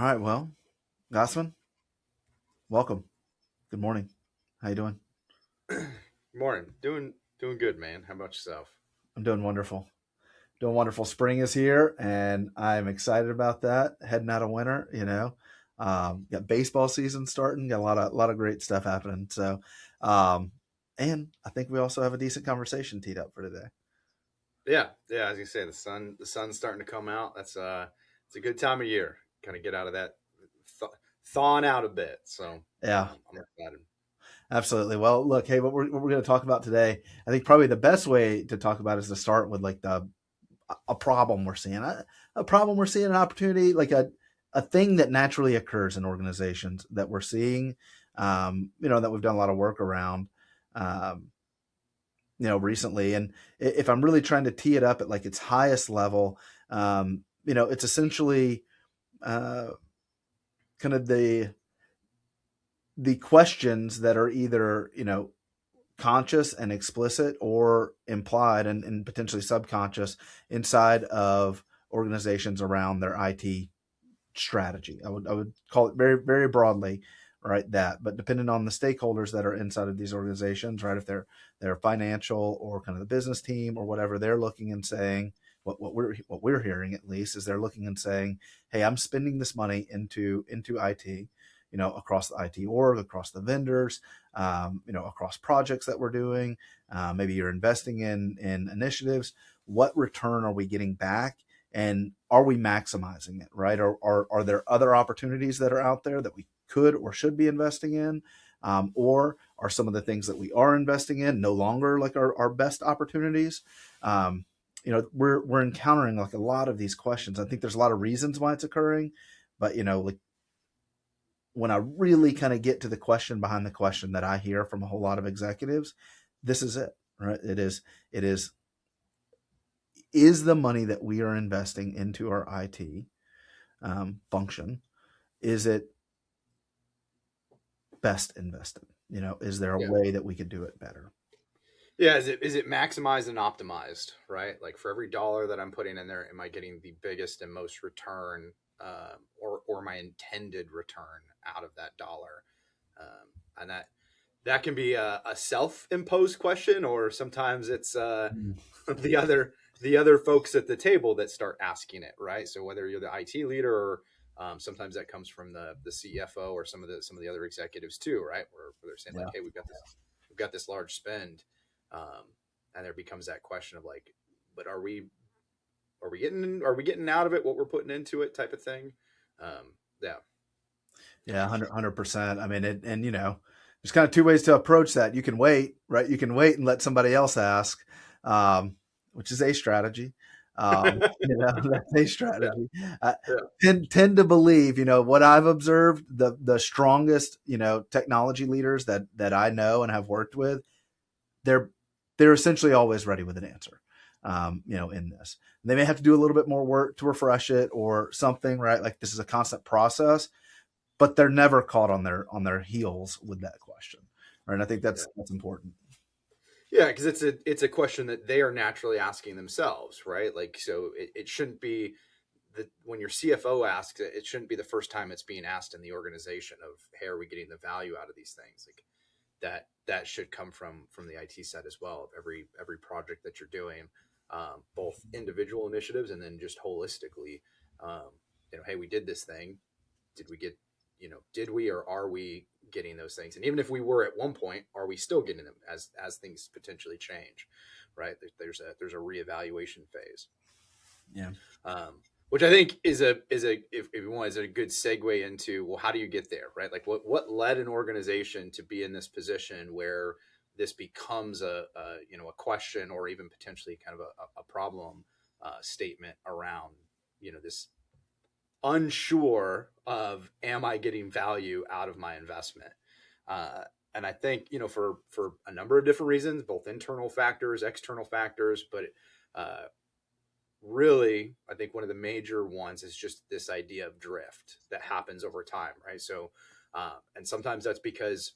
All right. Well, Gossman, welcome. Good morning. How you doing? Morning. Doing good, man. How about yourself? I'm doing wonderful. Doing wonderful. Spring is here, and I'm excited about that. Heading out of winter, got baseball season starting. Got a lot of great stuff happening. Um, and I think we also have a decent conversation teed up for today. Yeah. As you say, the sun's starting to come out. It's a good time of year. Kind of get out of that th- thawing out a bit. So Yeah, I'm excited. absolutely. Well, look, hey, what we're going to talk about today, I think probably the best way to talk about it is to start with like the a problem we're seeing, a problem we're seeing, an opportunity, like a thing that naturally occurs in organizations that we're seeing, that we've done a lot of work around, um, recently. And if I'm really trying to tee it up at like its highest level, it's essentially uh, kind of the questions that are either, conscious and explicit or implied and potentially subconscious inside of organizations around their IT strategy. I would call it very very broadly, right? That, but depending on the stakeholders that are inside of these organizations, right? If they're financial or kind of the business team or whatever, they're looking and saying what we're hearing at least is they're looking and saying, hey, I'm spending this money into IT, across the IT org, across the vendors, across projects that we're doing. Maybe you're investing in initiatives. What return are we getting back? And are we maximizing it, right? Are there other opportunities that are out there that we could or should be investing in? Or are some of the things that we are investing in no longer like our best opportunities? We're encountering like a lot of these questions. I think there's a lot of reasons why it's occurring, but like when I really kind of get to the question behind the question that I hear from a whole lot of executives, this is it, right? It is the money that we are investing into our IT function, is it best invested? Is there a Yeah. way that we could do it better? Yeah. Is it maximized and optimized? Right. Like for every dollar that I'm putting in there, am I getting the biggest and most return, or my intended return out of that dollar? And that can be a self-imposed question, or sometimes it's Mm. the other folks at the table that start asking it, right? So whether you're the IT leader, or sometimes that comes from the CFO or some of the other executives too, right? Where they're saying like, Yeah. hey, we've got this large spend, um, and there becomes that question of like, but are we getting out of it what we're putting into it, type of thing. Yeah. Yeah, 100%. I mean, and there's kind of two ways to approach that. You can wait, right? You can wait and let somebody else ask, which is a strategy. That's a Yeah. strategy. I Yeah. tend to believe, what I've observed, the strongest, technology leaders that I know and have worked with, they're they're essentially always ready with an answer. In this, they may have to do a little bit more work to refresh it or something, right? Like this is a constant process, but they're never caught on their heels with that question. Right. And I think Yeah. that's important. Yeah, because it's a question that they are naturally asking themselves, right? Like, so it shouldn't be that when your CFO asks it, it shouldn't be the first time it's being asked in the organization of, hey, are we getting the value out of these things? Like that should come from the IT side as well, of every project that you're doing, both individual initiatives and then just holistically. Um, hey, we did this thing. Did we get, did we, or are we getting those things? And even if we were at one point, are we still getting them as things potentially change? Right? There's a reevaluation phase, Yeah. which I think is a if you want, is a good segue into, well, how do you get there, right? Like what led an organization to be in this position where this becomes a question, or even potentially kind of a problem statement around, this unsure of, am I getting value out of my investment? Uh, and I think, for a number of different reasons, both internal factors, external factors, but uh, really, I think one of the major ones is just this idea of drift that happens over time, right? So, and sometimes that's because,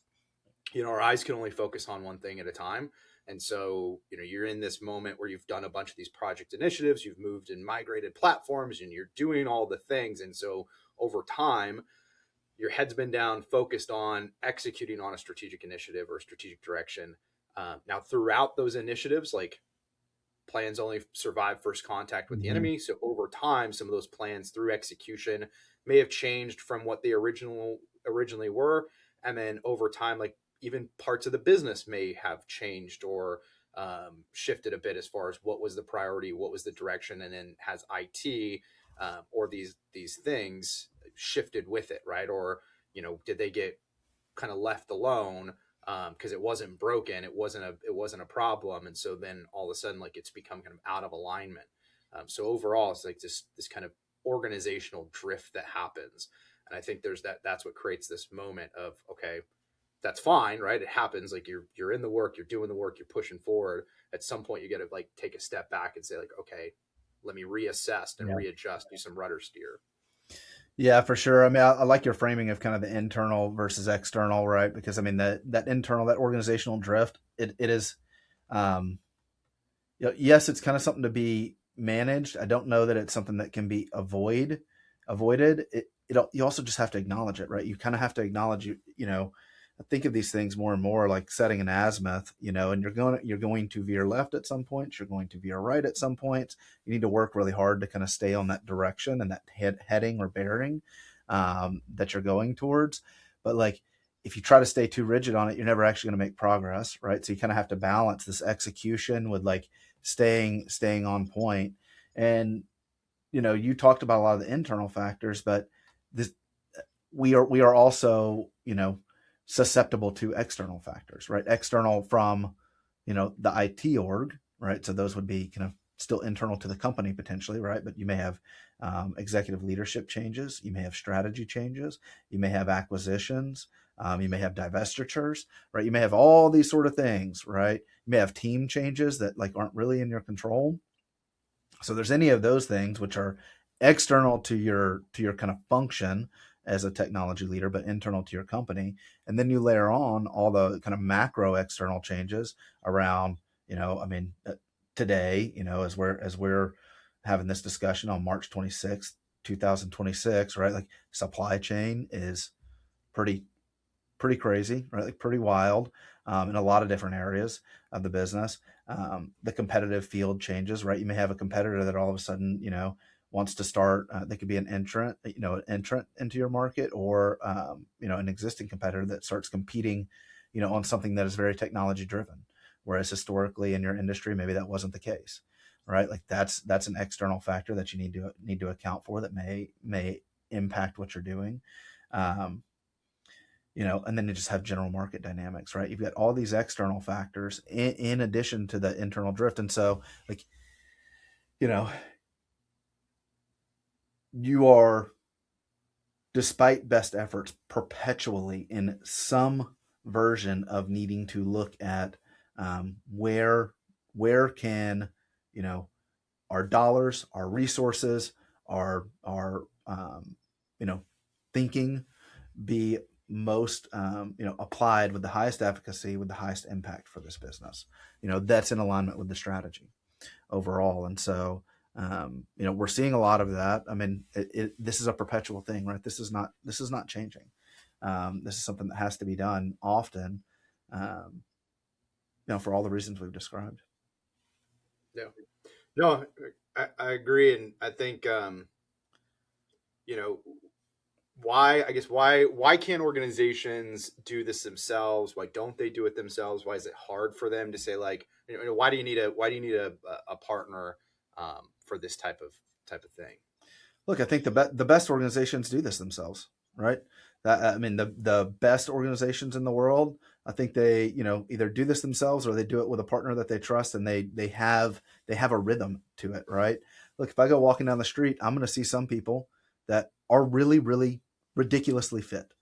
our eyes can only focus on one thing at a time. And so, you're in this moment where you've done a bunch of these project initiatives, you've moved and migrated platforms, and you're doing all the things. And so over time, your head's been down, focused on executing on a strategic initiative or strategic direction. Now, throughout those initiatives, like plans only survive first contact with the Mm-hmm. enemy. So over time, some of those plans through execution may have changed from what they originally were, and then over time, like even parts of the business may have changed or shifted a bit as far as what was the priority, what was the direction, and then has IT or these things shifted with it, right? Or did they get kind of left alone because it wasn't broken, it wasn't a problem, and so then all of a sudden like it's become kind of out of alignment. So overall, it's like this kind of organizational drift that happens, and I think that's what creates this moment of okay, that's fine, right? It happens. Like you're in the work, you're doing the work, you're pushing forward. At some point, you got to like take a step back and say like, okay, let me reassess and Yeah. readjust, do some rudder steer. Yeah, for sure. I mean, I like your framing of kind of the internal versus external, right? Because I mean, that internal, that organizational drift, it is, um, yes, it's kind of something to be managed. I don't know that it's something that can be avoided. You also just have to acknowledge it, right? You kind of have to acknowledge I think of these things more and more like setting an azimuth, and you're going to veer left at some points, you're going to veer right at some points. You need to work really hard to kind of stay on that direction and that heading or bearing that you're going towards. But like if you try to stay too rigid on it, you're never actually going to make progress, right? So you kind of have to balance this execution with like staying on point. And you talked about a lot of the internal factors, but this we are also susceptible to external factors, right? External from the IT org, right? So those would be kind of still internal to the company potentially, right? But you may have executive leadership changes, you may have strategy changes, you may have acquisitions, you may have divestitures, right? You may have all these sort of things, right? You may have team changes that like aren't really in your control. So there's any of those things which are external to your kind of function as a technology leader, but internal to your company. And then you layer on all the kind of macro external changes around, I mean, today, as we're having this discussion on March 26th, 2026, right? Like supply chain is pretty pretty crazy, right? Like pretty wild in a lot of different areas of the business. The competitive field changes, right? You may have a competitor that all of a sudden, wants to start. They could be an entrant into your market, or an existing competitor that starts competing, on something that is very technology driven. Whereas historically in your industry, maybe that wasn't the case, right? Like that's an external factor that you need to account for that may impact what you're doing. Um, and then you just have general market dynamics, right? You've got all these external factors in addition to the internal drift. And so, like, you know, you are, despite best efforts, perpetually in some version of needing to look at where can, you know, our dollars, our resources, our thinking be most applied with the highest efficacy, with the highest impact for this business. That's in alignment with the strategy overall. And so we're seeing a lot of that. I mean, this is a perpetual thing, right? This is not changing. This is something that has to be done often, um, for all the reasons we've described. Yeah. No, I agree, and I think you know why can't organizations do this themselves? Why don't they do it themselves? Why is it hard for them to say like why do you need a partner for this type of thing? Look, I think the best organizations do this themselves, right? I mean, the best organizations in the world, I think they either do this themselves or they do it with a partner that they trust, and they have a rhythm to it, right? Look, if I go walking down the street, I'm going to see some people that are really, really ridiculously fit,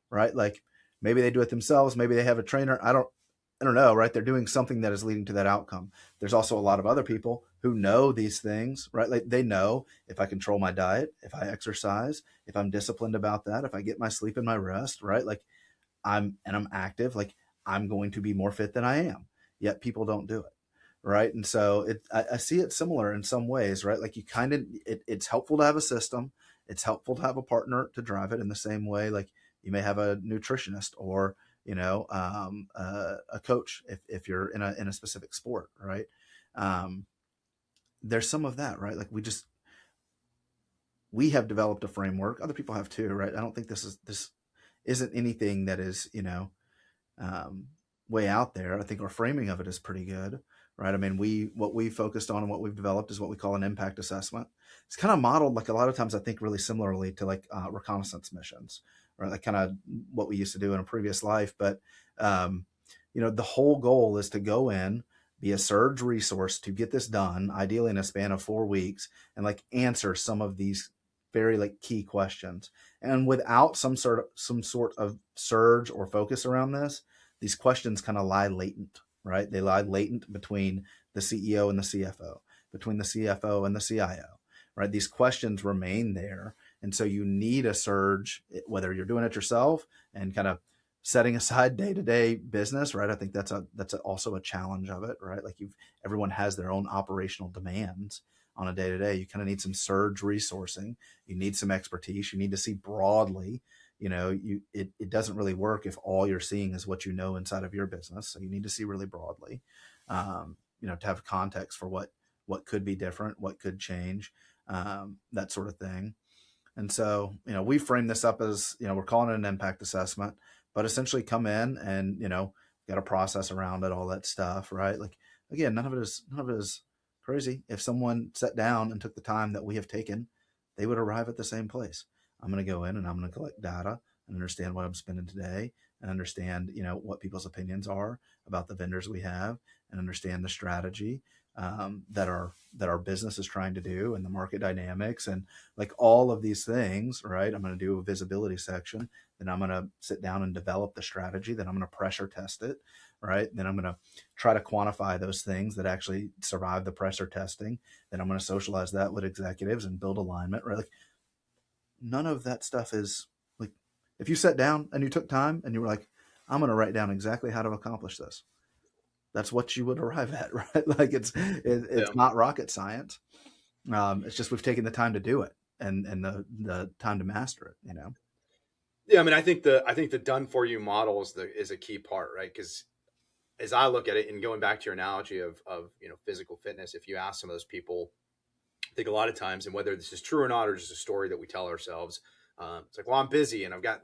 right? Like maybe they do it themselves, maybe they have a trainer. I don't know, right? They're doing something that is leading to that outcome. There's also a lot of other people who know these things, right? Like they know if I control my diet, if I exercise, if I'm disciplined about that, if I get my sleep and my rest, right? Like I'm active, like I'm going to be more fit than I am. Yet people don't do it. Right. And so I see it similar in some ways, right? Like you kind of, it's helpful to have a system. it's helpful to have a partner to drive it in the same way. Like you may have a nutritionist or, a coach if you're in a specific sport, right? Um, there's some of that, right? Like we have developed a framework. Other people have too, right? I don't think this isn't anything that is, um, way out there. I think our framing of it is pretty good, right? I mean, what we focused on and what we've developed is what we call an impact assessment. It's kind of modeled like a lot of times I think really similarly to like reconnaissance missions, right? Like kind of what we used to do in a previous life. But um, the whole goal is to go in, be a surge resource to get this done, ideally in a span of 4 weeks, and like answer some of these very like key questions. And without some sort of surge or focus around this, these questions kind of lie latent, right? They lie latent between the CEO and the CFO, between the CFO and the CIO, right? These questions remain there. And so you need a surge, whether you're doing it yourself and kind of setting aside day-to-day business, right? I think also a challenge of it, right? Like everyone has their own operational demands on a day-to-day. You kind of need some surge resourcing. You need some expertise. You need to see broadly. It doesn't really work if all you're seeing is what you know inside of your business. So you need to see really broadly, to have context for what could be different, what could change, that sort of thing. And so, we frame this up as, we're calling it an impact assessment, but essentially come in and, got a process around it, all that stuff, right? Like, again, none of it is crazy. If someone sat down and took the time that we have taken, they would arrive at the same place. I'm going to go in and I'm going to collect data and understand what I'm spending today and understand, what people's opinions are about the vendors we have and understand the strategy that our business is trying to do and the market dynamics and like all of these things, right? I'm going to do a visibility section. Then I'm going to sit down and develop the strategy. Then I'm going to pressure test it, right? Then I'm going to try to quantify those things that actually survive the pressure testing. Then I'm going to socialize that with executives and build alignment, right? Like none of that stuff is like, if you sat down and you took time and you were like, I'm going to write down exactly how to accomplish this, that's what you would arrive at, right? Like it's Yeah. not rocket science. It's just we've taken the time to do it and the time to master it. Yeah, I mean, I think the done for you model is a key part, right? Because as I look at it, and going back to your analogy of physical fitness, if you ask some of those people, I think a lot of times, and whether this is true or not, or just a story that we tell ourselves, it's like, well, I'm busy, and I've got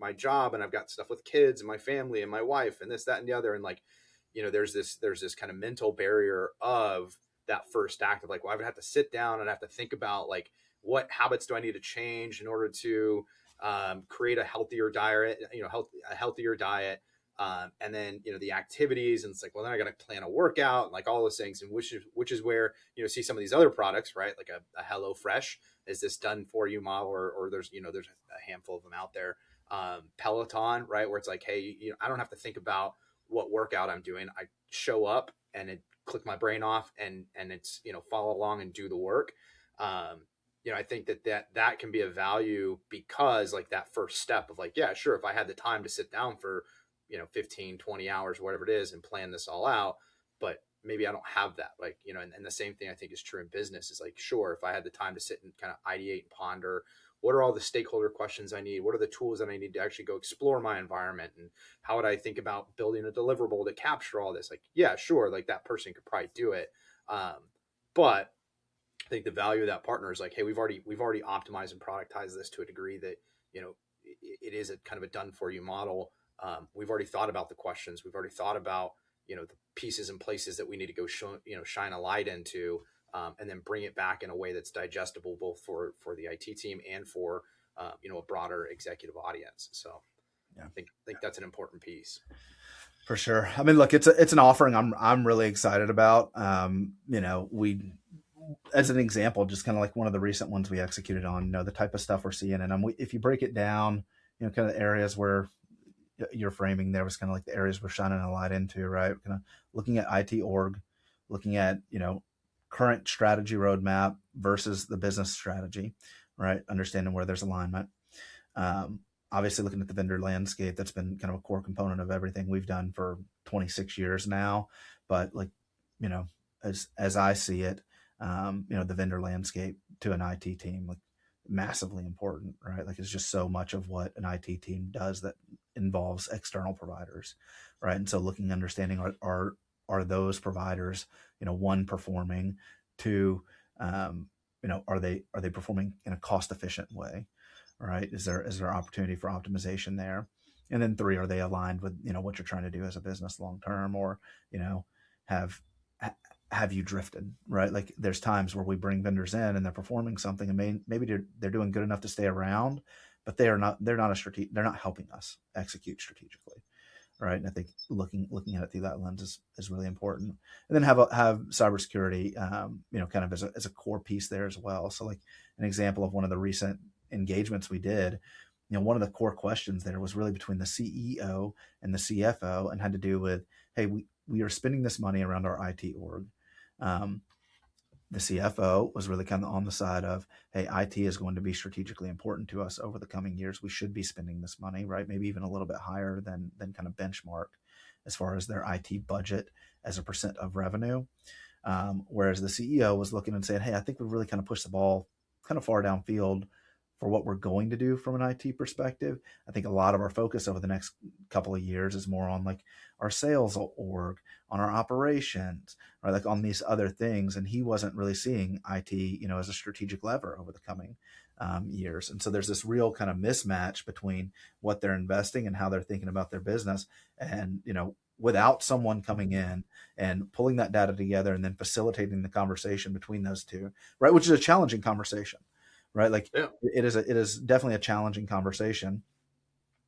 my job, and I've got stuff with kids, and my family, and my wife, and this, that, and the other, and like, there's this kind of mental barrier of that first act of like, well, I would have to sit down and have to think about like what habits do I need to change in order to create a healthier diet, a healthier diet. And then the activities, and it's like, well, then I got to plan a workout and like all those things, and which is where see some of these other products, right? Like a Hello Fresh is this done for you model, or there's a handful of them out there. Peloton, right, where it's like, hey, I don't have to think about what workout I'm doing. I show up and it click my brain off, and it's follow along and do the work. Um, I think that can be a value, because like that first step of like, yeah, sure, if I had the time to sit down for 15, 20 hours, whatever it is, and plan this all out, but maybe I don't have that. Like, and the same thing I think is true in business is like, sure, if I had the time to sit and kind of ideate and ponder, what are all the stakeholder questions I need? What are the tools that I need to actually go explore my environment? And how would I think about building a deliverable to capture all this? Like, yeah, sure. Like that person could probably do it. But I think the value of that partner is like, hey, we've already optimized and productized this to a degree that it is a kind of a done for you model. We've already thought about the questions. We've already thought about the pieces and places that we need to go shine a light into, and then bring it back in a way that's digestible both for the IT team and for a broader executive audience. So Yeah, I think that's an important piece. for sure. I mean, look, it's an offering I'm really excited about. We, as an example, just kind of like one of the recent ones we executed on, the type of stuff we're seeing, and if you break it down, kind of the areas where your framing there was kind of like the areas we're shining a light into, right? Kind of looking at IT org, looking at, current strategy roadmap versus the business strategy, right? Understanding where there's alignment. Um, Obviously looking at the vendor landscape, that's been kind of a core component of everything we've done for 26 years now. But like, you know, as I see it, the vendor landscape to an IT team, like massively important, right? Like it's just so much of what an IT team does that involves external providers, right? And so looking, understanding are those providers, one, performing, two, are they performing in a cost efficient way, right? Is there opportunity for optimization there? And then three, are they aligned with what you're trying to do as a business long term, or you know have have you drifted, right? Like there's times where we bring vendors in and they're performing something, and maybe they're doing good enough to stay around, but they're not helping us execute strategically, right? And I think looking at it through that lens is really important. And then have cybersecurity, kind of as a core piece there as well. So like an example of one of the recent engagements we did, one of the core questions there was really between the CEO and the CFO, and had to do with, hey, we are spending this money around our IT org. Um, the CFO was really kind of on the side of, hey, IT is going to be strategically important to us over the coming years. We should be spending this money, right? Maybe even a little bit higher than kind of benchmark as far as their IT budget as a percent of revenue. Whereas the CEO was looking and saying, hey, I think we've really kind of pushed the ball kind of far downfield for what we're going to do from an IT perspective. I think a lot of our focus over the next couple of years is more on like our sales org, on our operations, right? Like on these other things. And he wasn't really seeing IT, as a strategic lever over the coming years. And so there's this real kind of mismatch between what they're investing and how they're thinking about their business. And, without someone coming in and pulling that data together and then facilitating the conversation between those two, right? Which is a challenging conversation, right? Like Yeah. it is definitely a challenging conversation.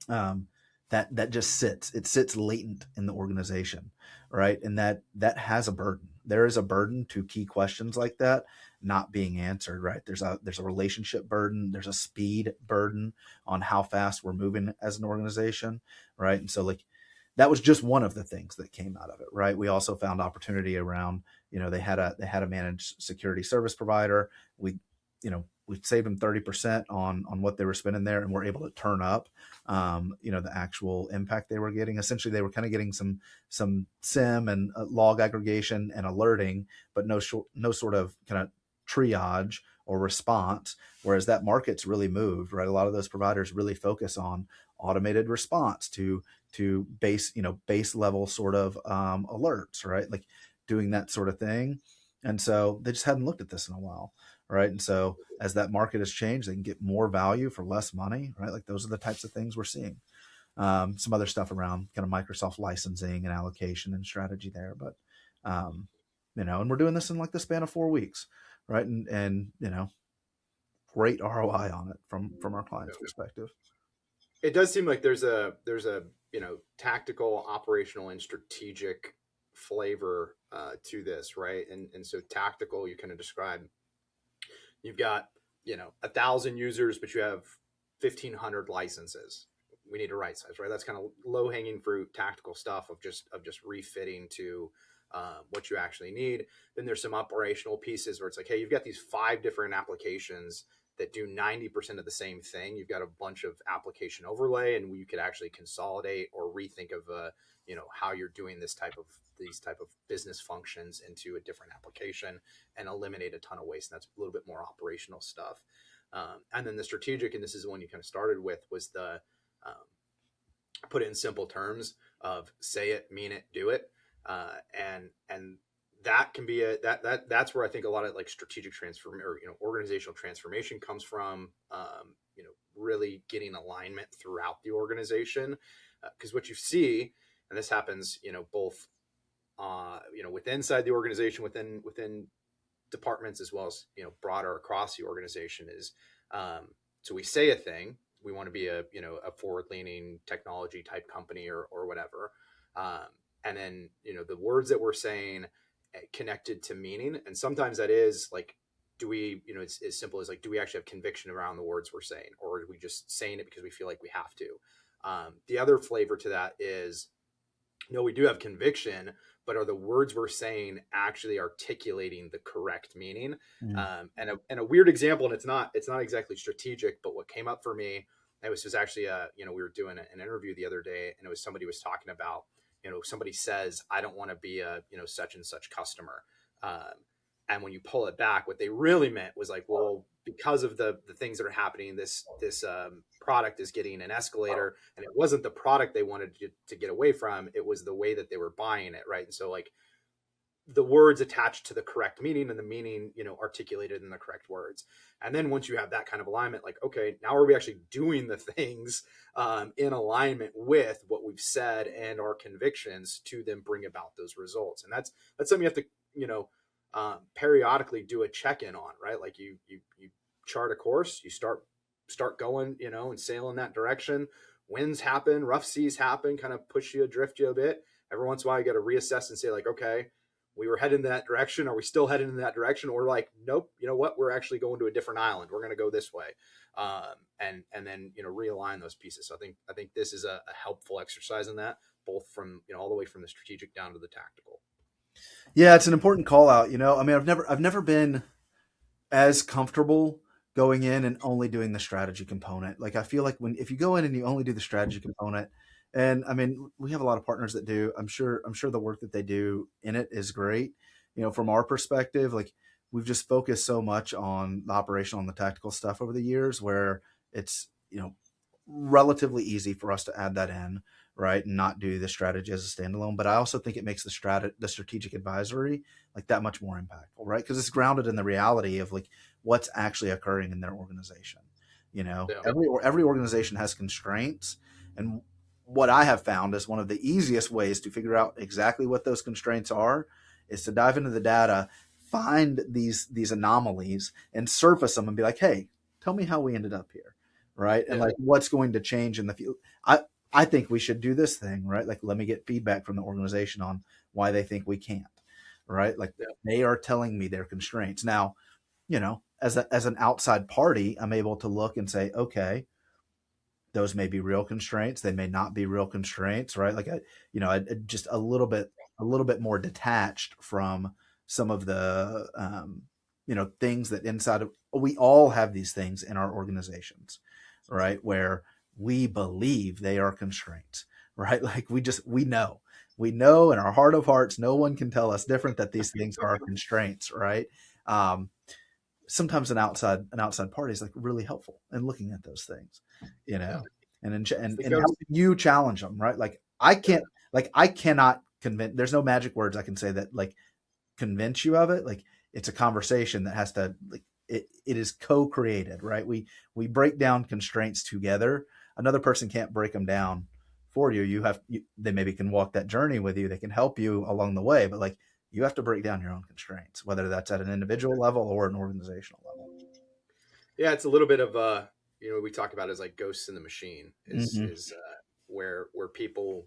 That just sits latent in the organization, right? And that has a burden. There is a burden to key questions like that not being answered, right? There's a relationship burden. There's a speed burden on how fast we're moving as an organization, right? And so like that was just one of the things that came out of it, right? We also found opportunity around, they had a managed security service provider. We saved them 30% on what they were spending there, and we're able to turn up, the actual impact they were getting. Essentially, they were kind of getting some SIM and log aggregation and alerting, but no sort of kind of triage or response. Whereas that market's really moved, right? A lot of those providers really focus on automated response to base level sort of alerts, right? Like doing that sort of thing. And so they just hadn't looked at this in a while, right? And so as that market has changed, they can get more value for less money, right? Like those are the types of things we're seeing. Some other stuff around kind of Microsoft licensing and allocation and strategy there, but and we're doing this in like the span of 4 weeks, right? And great ROI on it from our client's perspective. It does seem like there's a tactical, operational, and strategic flavor to this, right? And so tactical, you kind of describe, you've got 1,000 users, but you have 1,500 licenses. We need to right size, right? That's kind of low hanging fruit, tactical stuff of just refitting to what you actually need. Then there's some operational pieces where it's like, hey, you've got these 5 different applications that do 90% of the same thing. You've got a bunch of application overlay, and you could actually consolidate or rethink of how you're doing these type of business functions into a different application and eliminate a ton of waste. And that's a little bit more operational stuff. And then the strategic, and this is the one you kind of started with, was the put it in simple terms of say it, mean it, do it, and that can be that's where I think a lot of like strategic transform or organizational transformation comes from. Really getting alignment throughout the organization, because what you see, and this happens, both within inside the organization, within departments, as well as broader across the organization, is so we say a thing, we want to be a forward leaning technology type company or whatever, and then the words that we're saying connected to meaning, and sometimes that is like, do we it's as simple as like, do we actually have conviction around the words we're saying, or are we just saying it because we feel like we have to? The other flavor to that is, no, we do have conviction, but are the words we're saying actually articulating the correct meaning? Mm. And a weird example, and it's not exactly strategic, but what came up for me, it was just actually we were doing an interview the other day, and it was somebody was talking about, somebody says, I don't want to be a such and such customer, and when you pull it back, what they really meant was like, well, because of the things that are happening, this product is getting an escalator, and it wasn't the product they wanted to get away from, it was the way that they were buying it, right? And so like the words attached to the correct meaning, and the meaning, articulated in the correct words. And then once you have that kind of alignment, like, okay, now are we actually doing the things in alignment with what we've said and our convictions to then bring about those results? And that's something you have to, periodically do a check-in on, right? Like you chart a course, you start going, and sail in that direction. Winds happen, rough seas happen, kind of push you, adrift you a bit. Every once in a while, you got to reassess and say, like, okay, we were heading in that direction. Are we still heading in that direction? Or like, nope, you know what? We're actually going to a different island. We're going to go this way. And then, realign those pieces. So I think this is a helpful exercise in that, both from, all the way from the strategic down to the tactical. Yeah, it's an important call out. I mean, I've never been as comfortable going in and only doing the strategy component. Like I feel like if you go in and you only do the strategy component, and I mean, we have a lot of partners that do. I'm sure the work that they do in it is great. From our perspective, like we've just focused so much on the operational and the tactical stuff over the years, where it's relatively easy for us to add that in, right, and not do the strategy as a standalone. But I also think it makes the strategic advisory like that much more impactful, right? Because it's grounded in the reality of like what's actually occurring in their organization. Yeah. Every organization has constraints, and what I have found is one of the easiest ways to figure out exactly what those constraints are is to dive into the data, find these anomalies, and surface them and be like, hey, tell me how we ended up here, right? And Yeah. like what's going to change in the future. I think we should do this thing, right? Like let me get feedback from the organization on why they think we can't, right? Like Yeah. they are telling me their constraints. Now, as an outside party, I'm able to look and say, okay, those may be real constraints. They may not be real constraints, right? Like just a little bit more detached from some of the things that inside of we all have these things in our organizations, right? Where we believe they are constraints, right? Like we know in our heart of hearts, no one can tell us different that these things are constraints, right? Um, Sometimes an outside party is like really helpful in looking at those things, you Yeah. know, and It and goes. helping you challenge them, right? Yeah. Like I cannot convince. There's no magic words I can say that like convince you of it. Like it's a conversation that has to like it is co-created, right? We break down constraints together. Another person can't break them down for you. They maybe can walk that journey with you. They can help you along the way, but like you have to break down your own constraints, whether that's at an individual level or an organizational level. Yeah, it's a little bit of we talk about as like ghosts in the machine Mm-hmm. is where people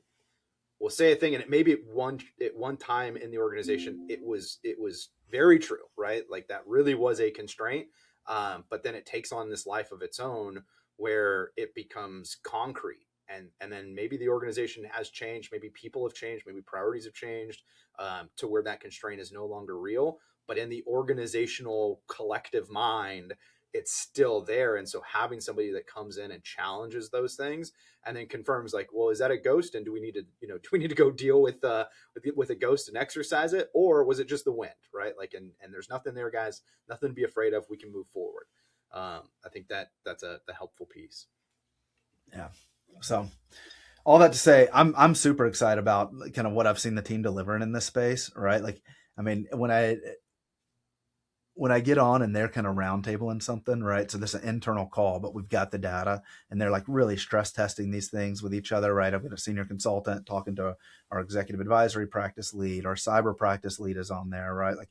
will say a thing, and it maybe at one time in the organization it was very true, right? Like that really was a constraint, but then it takes on this life of its own where it becomes concrete, and then maybe the organization has changed, maybe people have changed, maybe priorities have changed, to where that constraint is no longer real, but in the organizational collective mind it's still there. And so having somebody that comes in and challenges those things and then confirms like, well, is that a ghost, and do we need to go deal with a ghost and exercise it, or was it just the wind, right? Like, and there's nothing there, guys, nothing to be afraid of, we can move forward. I think that's the helpful piece. Yeah. So all that to say, I'm super excited about kind of what I've seen the team delivering in this space, right? Like, I mean, when I get on and they're kind of roundtabling something, right? So this is an internal call, but we've got the data and they're like really stress testing these things with each other, right? I've got a senior consultant talking to our executive advisory practice lead, our cyber practice lead is on there, right? Like,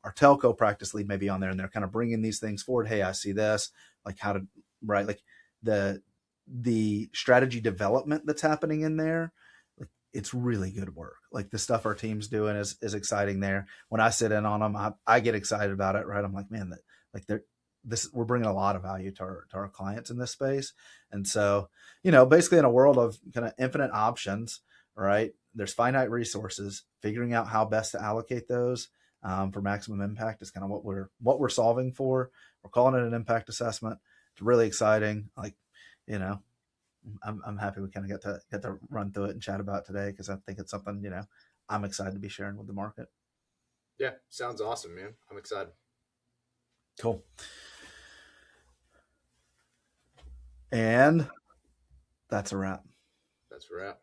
our telco practice lead may be on there and they're kind of bringing these things forward. Hey, I see this, like how to, right? Like the, the strategy development that's happening in there, like it's really good work. Like the stuff our team's doing is exciting there. When I sit in on them, I get excited about it, right? I'm like, man, that like we're bringing a lot of value to our clients in this space. And so, basically in a world of kind of infinite options, right? There's finite resources. Figuring out how best to allocate those for maximum impact is kind of what we're solving for. We're calling it an impact assessment. It's really exciting. Like, you know, I'm happy we kind of get to run through it and chat about today because I think it's something I'm excited to be sharing with the market. Yeah, sounds awesome, man. I'm excited. Cool. And that's a wrap. That's wrap.